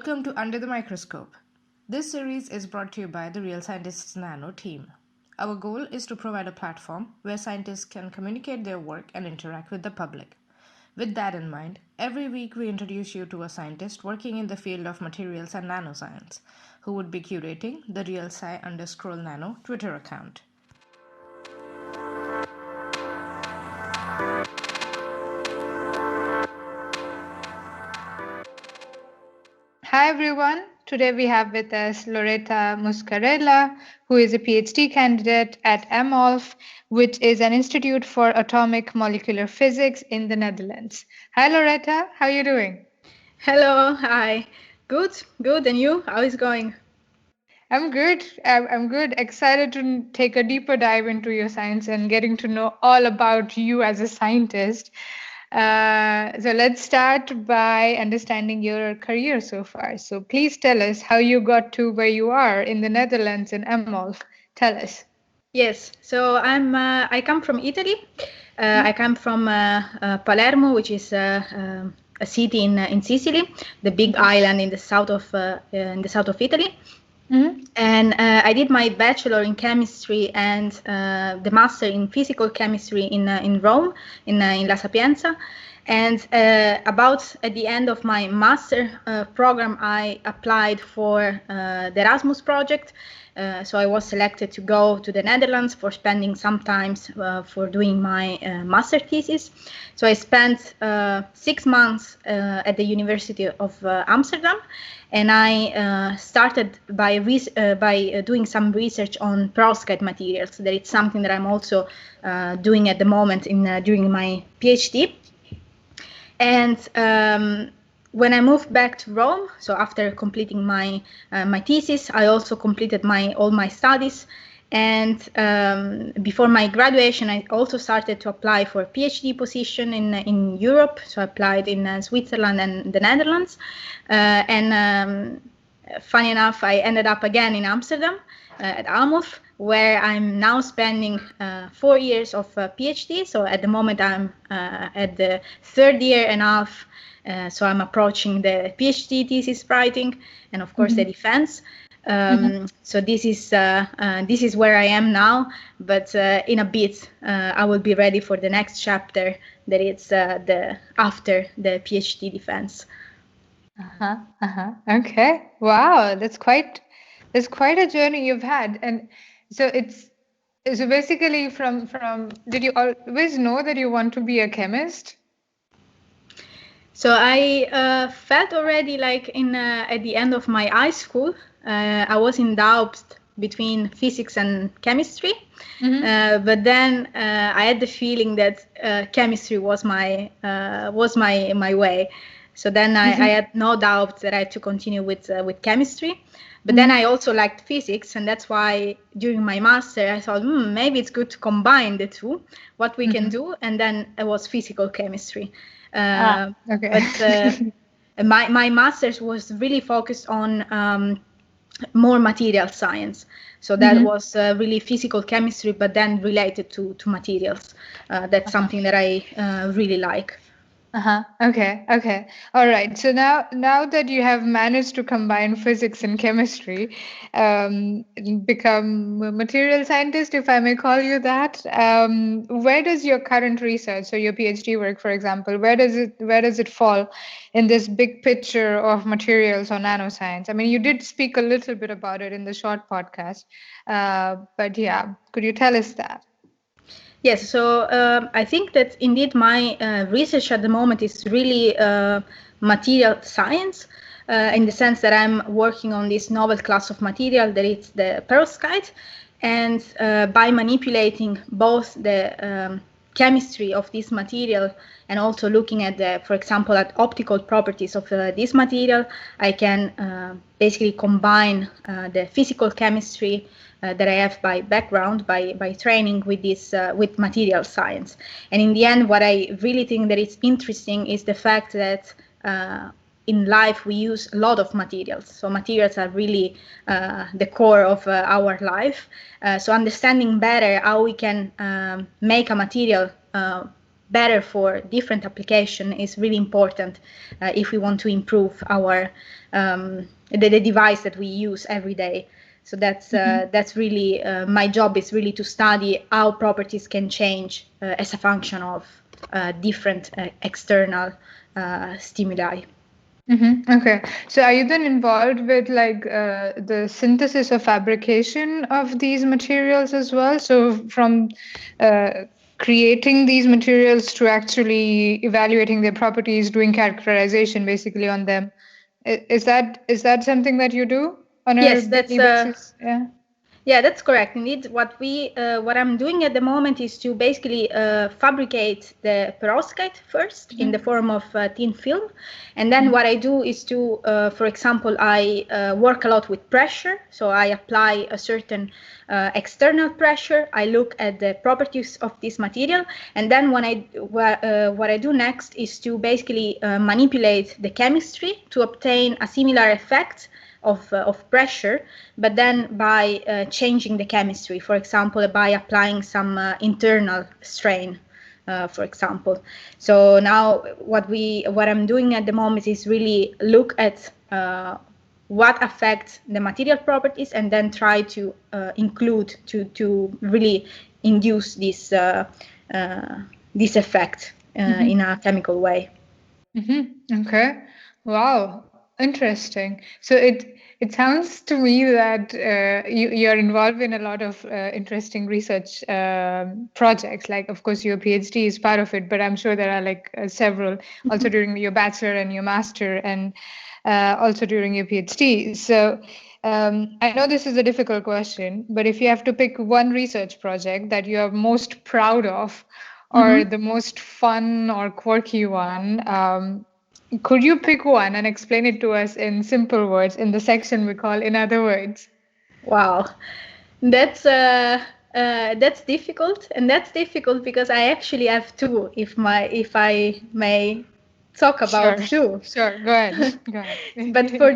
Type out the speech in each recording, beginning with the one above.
Welcome to Under the Microscope. This series is brought to you by the Real Scientists Nano team. Our goal is to provide a platform where scientists can communicate their work and interact with the public. With that in mind, every week we introduce you to a scientist working in the field of materials and nanoscience, who would be curating the RealSci_Nano Twitter account. Hi everyone. Today we have with us Loreta Muscarella, who is a PhD candidate at EMOLF, which is an institute for atomic molecular physics in the Netherlands. Hi Loreta, how are you doing? Hello, hi. Good. And you? How is it going? I'm good. I'm good. Excited to take a deeper dive into your science and getting to know all about you as a scientist. So let's start by understanding your career so far. So please tell us how you got to where you are in the Netherlands in EMOLF. Tell us. Yes. So I come from Italy. I come from Palermo, which is a city in Sicily, the big island in the south of Italy. Mm-hmm. And I did my bachelor in chemistry and the master in physical chemistry in Rome, in La Sapienza. And about at the end of my master program, I applied for the Erasmus project. So I was selected to go to the Netherlands for spending some time for doing my master thesis. So I spent 6 months at the University of Amsterdam, and I started by doing some research on perovskite materials. That it's something that I'm also doing at the moment during my PhD. And when I moved back to Rome, so after completing my thesis, I also completed all my studies. And before my graduation, I also started to apply for a PhD position in Europe. So I applied in Switzerland and the Netherlands. Funny enough, I ended up again in Amsterdam at AMOF, where I'm now spending 4 years of PhD. So at the moment, I'm at the third year and a half. So I'm approaching the PhD thesis writing and, of course, the defense. So this is where I am now, but in a bit I will be ready for the next chapter, that it's the after the PhD defense. Okay. Wow, that's quite a journey you've had. And so basically from did you always know that you want to be a chemist? So I felt already like at the end of my high school, I was in doubt between physics and chemistry. But then I had the feeling that chemistry was my way. So then I had no doubt that I had to continue with chemistry. But then I also liked physics, and that's why during my master I thought maybe it's good to combine the two, what we can do, and then it was physical chemistry. Okay. But my master's was really focused on more material science. So that was really physical chemistry, but then related to materials. That's something that I really like. Okay. All right. So now that you have managed to combine physics and chemistry, become a material scientist, if I may call you that, where does your current research, so your PhD work, for example, where does it fall in this big picture of materials or nanoscience? I mean, you did speak a little bit about it in the short podcast, but yeah, could you tell us that? Yes, so I think that indeed my research at the moment is really material science, in the sense that I'm working on this novel class of material that is the perovskite, and by manipulating both the chemistry of this material and also looking at for example, at optical properties of this material, I can basically combine the physical chemistry that I have by background, by training with with material science. And in the end, what I really think that is interesting is the fact that in life we use a lot of materials. So materials are really the core of our life. So understanding better how we can make a material better for different application is really important if we want to improve our the device that we use every day. So that's really my job is really to study how properties can change as a function of different external stimuli. Okay. So are you then involved with like the synthesis or fabrication of these materials as well? So from uh, creating these materials to actually evaluating their properties, doing characterization basically on them. Is that something that you do on a Yes, that's daily basis? Yeah. yeah, that's correct. Indeed, what I'm doing at the moment is to basically fabricate the perovskite first in the form of thin film, and then what I do is to, for example, I work a lot with pressure. So I apply a certain external pressure. I look at the properties of this material, and then what I do next is to basically manipulate the chemistry to obtain a similar effect of pressure, but then by changing the chemistry, for example, by applying some internal strain, for example. So now what I'm doing at the moment is really look at what affects the material properties and then try to include to really induce this effect in a chemical way. Okay. Wow. Interesting. So it sounds to me that you're involved in a lot of interesting research projects. Like, of course, your PhD is part of it, but I'm sure there are like several also during your bachelor and your master, and also during your PhD. So I know this is a difficult question, but if you have to pick one research project that you are most proud of, or the most fun or quirky one, could you pick one and explain it to us in simple words in the section we call In Other Words? Wow, that's difficult, and that's difficult because I actually have two. If I may talk about Sure, two. sure. Go ahead. Go ahead. But for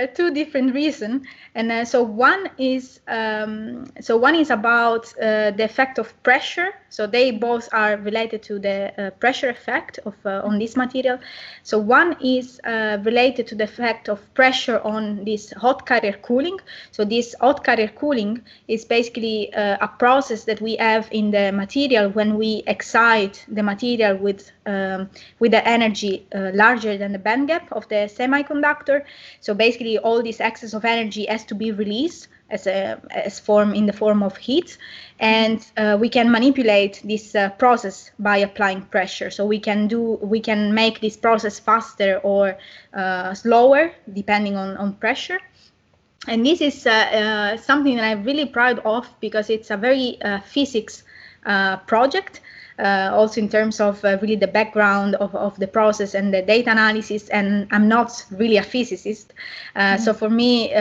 two different reasons. And so one is about the effect of pressure. So they both are related to the pressure effect of on this material. So one is related to the effect of pressure on this hot carrier cooling. So this hot carrier cooling is basically a process that we have in the material when we excite the material with the energy larger than the band gap of the semiconductor. So basically all this excess of energy has to be released as in the form of heat, and we can manipulate this process by applying pressure. So we can make this process faster or slower depending on pressure. And this is something that I'm really proud of because it's a very physics project, also in terms of really the background of the process and the data analysis. And I'm not really a physicist. So for me,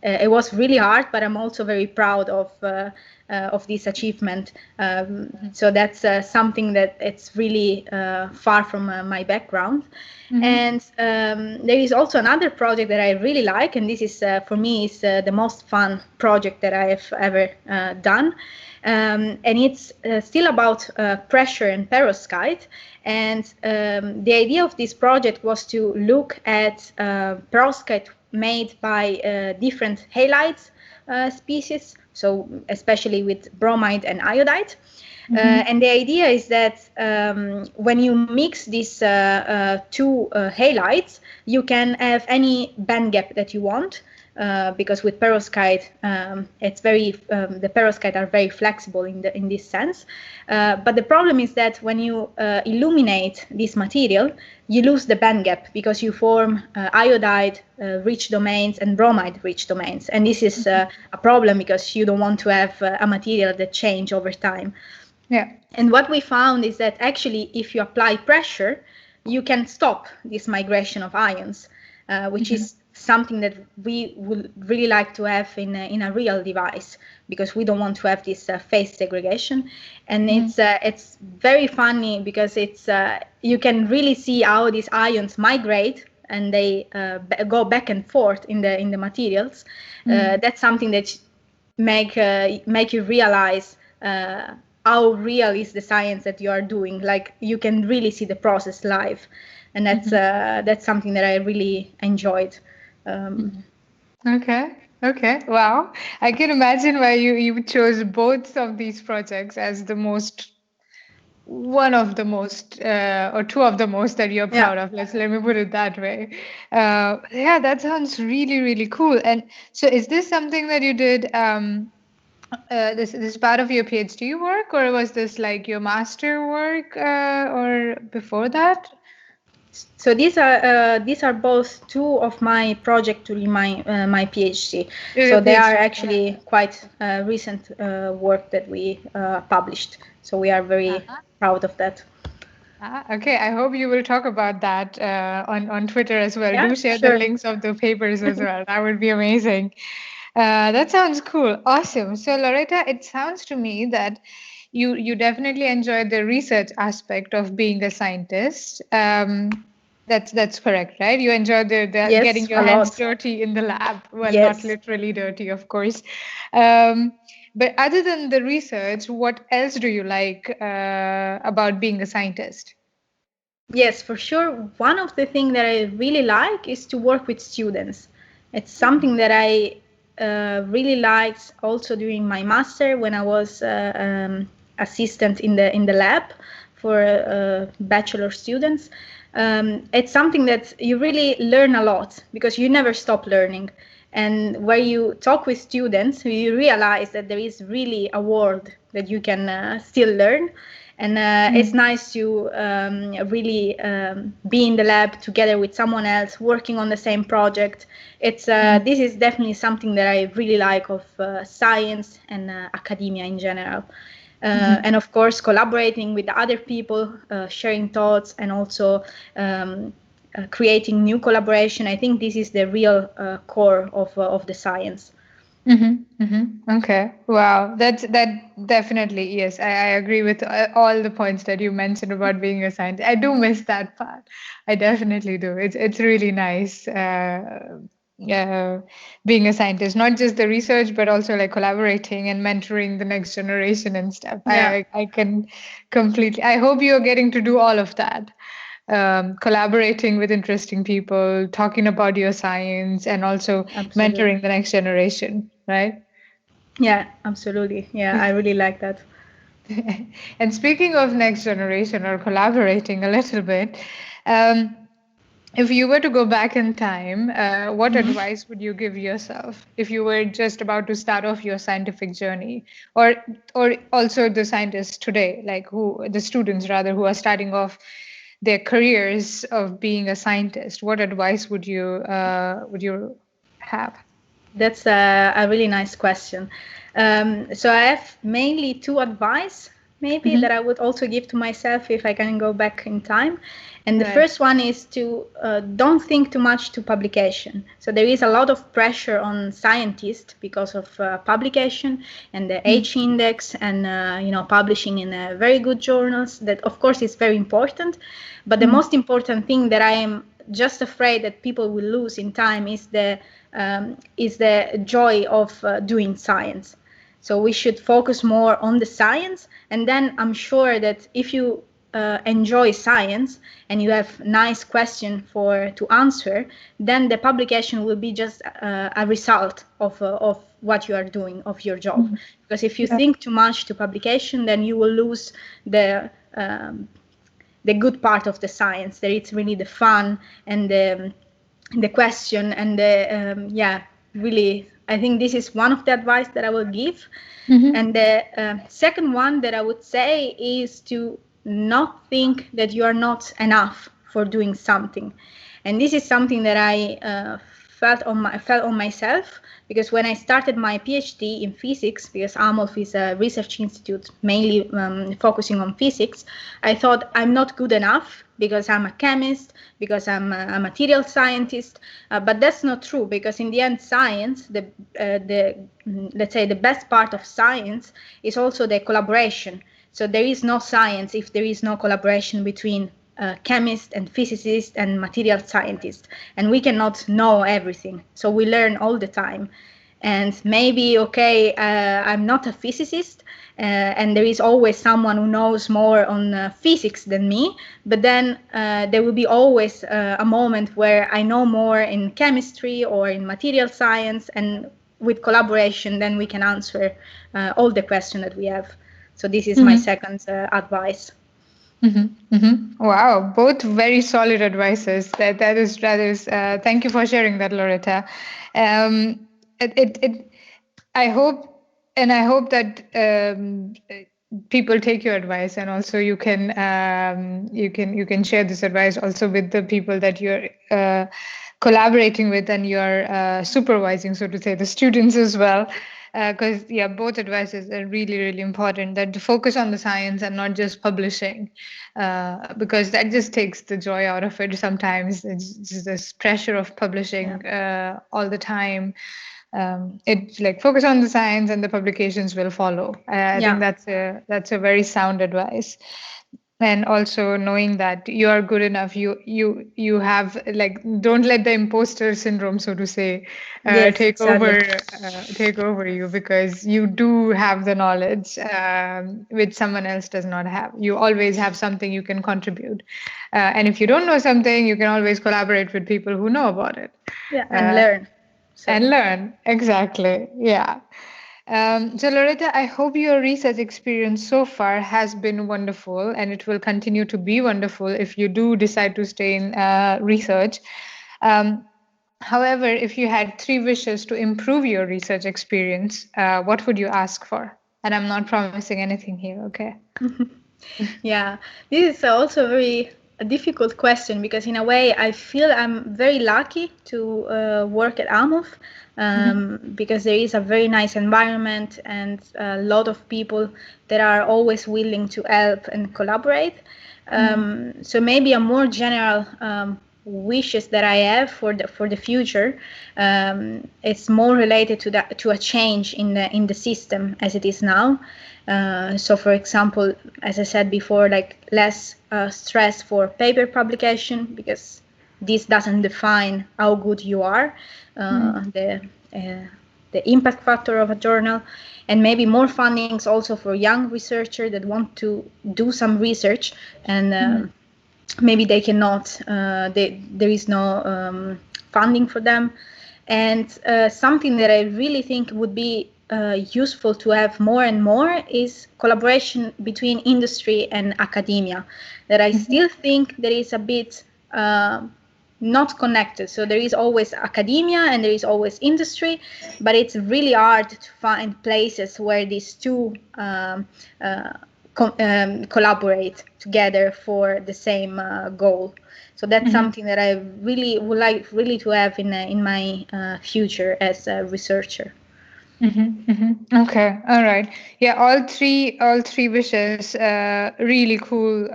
it was really hard, but I'm also very proud of this achievement. So that's something that it's really far from my background. And there is also another project that I really like, and this is for me is the most fun project that I have ever done. And it's still about pressure and perovskite. And the idea of this project was to look at perovskite made by different halides species, so especially with bromide and iodide. And the idea is that when you mix these two halides, you can have any band gap that you want. Because with perovskite, it's very the perovskite are very flexible in this sense. But the problem is that when you illuminate this material, you lose the band gap because you form iodide rich domains and bromide rich domains, and this is a problem because you don't want to have a material that change over time. Yeah. And what we found is that actually, if you apply pressure, you can stop this migration of ions, which is something that we would really like to have in a real device, because we don't want to have this phase segregation. And it's very funny because it's you can really see how these ions migrate and they go back and forth in the materials. That's something that make you realize how real is the science that you are doing. Like you can really see the process live, and that's something that I really enjoyed. Okay. Okay. Wow. I can imagine why you chose both of these projects as the most one of the most or two of the most that you're Yeah. proud of. Let me put it that way. Yeah, that sounds really cool. And so, is this something that you did? This part of your PhD work, or was this like your master work, or before that? So these are both two of my project during my PhD. Your So they are PhD. actually quite recent work that we published. So we are very proud of that. Okay, I hope you will talk about that on Twitter as well. Yeah, Do share the sure. links of the papers as well. That would be amazing. That sounds cool. Awesome. So, Loreta, it sounds to me that you definitely enjoyed the research aspect of being a scientist. That's correct, right? You enjoyed the getting Yes, your a hands lot. dirty in the lab. Well, not Yes. literally dirty, of course. Um, but other than the research, what else do you like about being a scientist? Yes, for sure. One of the things that I really like is to work with students. It's something that I really liked also during my master when I was assistant in the lab for bachelor students. It's something that you really learn a lot because you never stop learning. And where you talk with students, you realize that there is really a world that you can still learn, and it's nice to really be in the lab together with someone else working on the same project. It's this is definitely something that I really like of science and academia in general. And of course, collaborating with other people, sharing thoughts, and also creating new collaboration. I think this is the real core of the science. Okay. Wow. That definitely, yes. I agree with all the points that you mentioned about being a scientist. I do miss that part. I definitely do. It's really nice being a scientist, not just the research, but also like collaborating and mentoring the next generation and stuff. Yeah, I can completely. I hope you're getting to do all of that, collaborating with interesting people, talking about your science, and also absolutely. mentoring the next generation, right? Yeah, absolutely. Yeah, I really like that. And speaking of next generation or collaborating a little bit, um, if you were to go back in time, what advice would you give yourself if you were just about to start off your scientific journey, or also the scientists today, like who the students rather who are starting off their careers of being a scientist? What advice would you have? That's a really nice question. So I have mainly two advice, maybe Hmm. that I would also give to myself if I can go back in time. And the Right. first one is to don't think too much to publication. So there is a lot of pressure on scientists because of publication and the H index and publishing in very good journals. That of course is very important, but the most important thing that I am just afraid that people will lose in time is the joy of doing science. So we should focus more on the science, and then I'm sure that if you enjoy science and you have nice question for to answer, then the publication will be just a result of what you are doing of your job. Because if you think too much to publication, then you will lose the good part of the science. That it's really the fun and the question and the yeah, really I think this is one of the advice that I will give. And the second one that I would say is to not think that you are not enough for doing something. And this is something that I felt on myself, because when I started my PhD in physics, because AMOLF is a research institute mainly focusing on physics, I thought I'm not good enough because I'm a chemist, because I'm a material scientist. But that's not true, because in the end, science, let's say the best part of science is also the collaboration. So there is no science if there is no collaboration between chemists and physicists and material scientists, and we cannot know everything, so we learn all the time. And maybe okay, I'm not a physicist, and there is always someone who knows more on physics than me, but then there will be always a moment where I know more in chemistry or in material science, and with collaboration then we can answer all the questions that we have. So this is my second advice. Wow, both very solid advices. That is. Thank you for sharing that, Loretta. It I hope, and I hope that people take your advice, and also you can share this advice also with the people that you're collaborating with and you're supervising, so to say, the students as well. Because yeah, both advices are really, really important. That to focus on the science and not just publishing, because that just takes the joy out of it. Sometimes it's just this pressure of publishing all the time. It's like focus on the science and the publications will follow. I think that's a very sound advice. And also knowing that you are good enough, you have, like, don't let the imposter syndrome, so to say, Yes, take exactly. over you, because you do have the knowledge which someone else does not have. You always have something you can contribute, and if you don't know something, you can always collaborate with people who know about it. Yeah, and uh, learn. So. and learn. Exactly. Yeah. So, Loretta, I hope your research experience so far has been wonderful, and it will continue to be wonderful if you do decide to stay in research. Um, However, if you had 3 wishes to improve your research experience, what would you ask for? And I'm not promising anything here, okay? Yeah, this is also a very difficult question, because in a way I feel I'm very lucky to work at Amuf, because there is a very nice environment and a lot of people that are always willing to help and collaborate. So maybe a more general wishes that I have for the future, it's more related to a change in the system as it is now. So, for example, as I said before, like less stress for paper publication, because this doesn't define how good you are, the impact factor of a journal, and maybe more fundings also for young researchers that want to do some research, and maybe they cannot, there is no funding for them. And something that I really think would be useful to have more and more is collaboration between industry and academia, that I still think there is a bit not connected. So there is always academia and there is always industry, but it's really hard to find places where these two collaborate together for the same goal. So that's something that I really would like really to have in my future as a researcher. Okay, all right. Yeah, all three wishes. Really cool.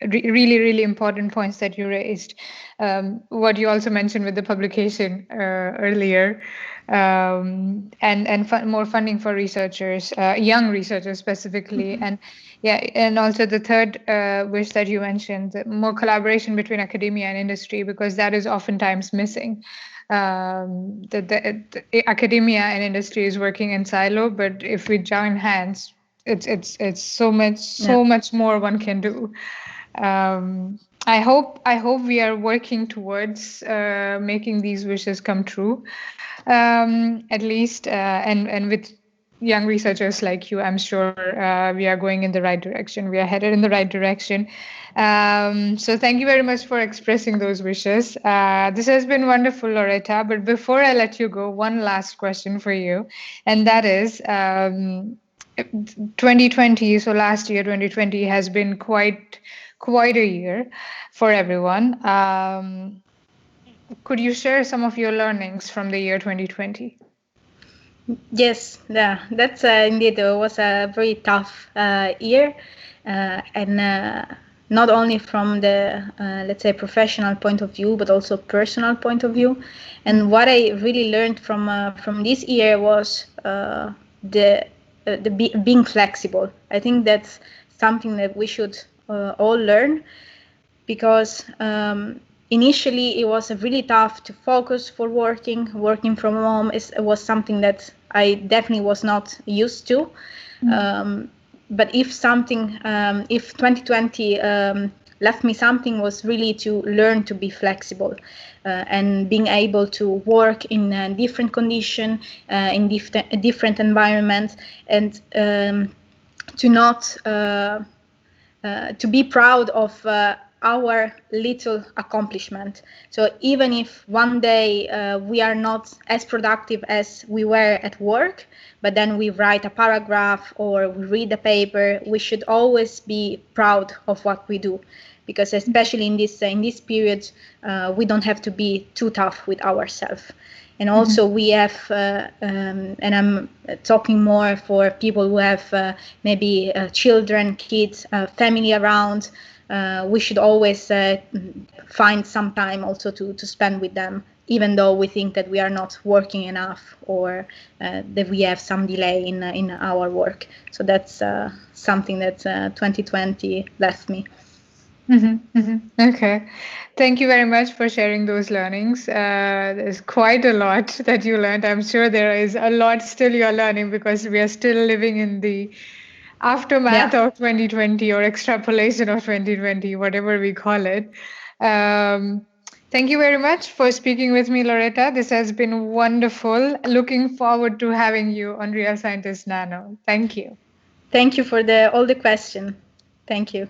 Really, really important points that you raised. What you also mentioned with the publication earlier, and more funding for researchers, young researchers specifically, and yeah, and also the third wish that you mentioned, more collaboration between academia and industry, because that is oftentimes missing. The academia and industry is working in silo, but if we join hands, it's so much more one can do. I hope we are working towards making these wishes come true, at least, and with young researchers like you, I'm sure we are going in the right direction. We are headed in the right direction. So thank you very much for expressing those wishes. This has been wonderful, Loretta. But before I let you go, one last question for you, and that is 2020. So last year, 2020 has been quite a year for everyone. Could you share some of your learnings from the year 2020? Yes, yeah, that's indeed was a very tough year, and not only from the let's say professional point of view, but also personal point of view. And what I really learned from this year was being flexible. I think that's something that we should all learn, because initially it was really tough to focus for working from home. It was something that I definitely was not used to. But if something, if 2020 left me something, was really to learn to be flexible and being able to work in a different condition, in different environments, and to not to be proud of our little accomplishment. So even if one day we are not as productive as we were at work, but then we write a paragraph or we read a paper, we should always be proud of what we do, because especially in this period, we don't have to be too tough with ourselves. And also we have, and I'm talking more for people who have maybe children, kids, family around. We should always find some time also to spend with them, even though we think that we are not working enough or that we have some delay in our work. So that's something that 2020 left me. Okay. Thank you very much for sharing those learnings. There's quite a lot that you learned. I'm sure there is a lot still you're learning because we are still living in the aftermath of 2020 or extrapolation of 2020, whatever we call it. Thank you very much for speaking with me, Loreta. This has been wonderful. Looking forward to having you on Real Scientist Nano. Thank you. Thank you for all the questions. Thank you.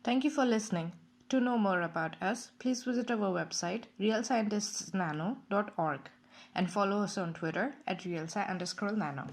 Thank you for listening. To know more about us, please visit our website realscientistsnano.org and follow us on Twitter at realsci_nano.